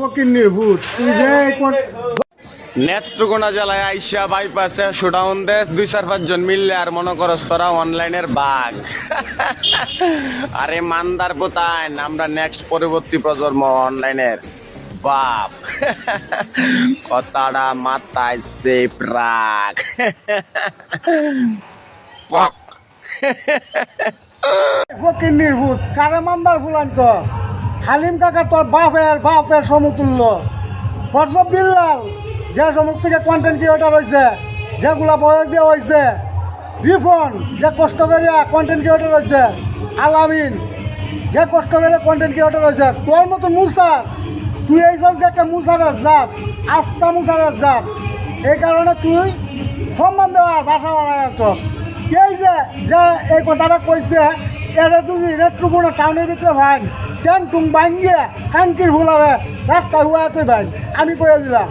ফকিন্নির ভূত তুই যে নেত্রকোনা জেলায় আইসা বাইপাসে শোডাউন দেশ 2-4-5 জন মিললে আর মনে করস তোরা অনলাইনের বাঘ। আরে মান্দার পোতায় আমরা নেক্সট পরবর্তী প্রজন্ম অনলাইনের বাপ। কথাটা মাথায় সেফ রাখ। ফকিন্নির ভূত কারে মান্দার ফুলান কস হালিম কাকা তোর বাপের সমতুল্য ফজল বিল্লাল যে সমস্ত কন্টেন্ট ক্রিয়েটার হয়েছে যেগুলা বয়স দিয়ে হয়েছে রিফন যে কষ্ট করে কন্টেন্ট ক্রিয়েটার হয়েছে আলামিন যে কষ্ট করে কন্টেন্ট ক্রিয়েটার হয়েছে তোর মতো মুসার তুই এই যে একটা মুসারের জাত আস্থা মুসারের জাত এই কারণে তুই সম্মান দেওয়ার ভাষা বাড়াই আছস এই যে এই কথাটা কইছে এটা তুমি নেত্রকোনা টাউনের ভিতরে ভাই ট্যাং টুং ভাঙিয়ে কাঙ্কির ভুলাবে রাস্তা হুয়া তুই ভাই আমি কয়ে দিলাম।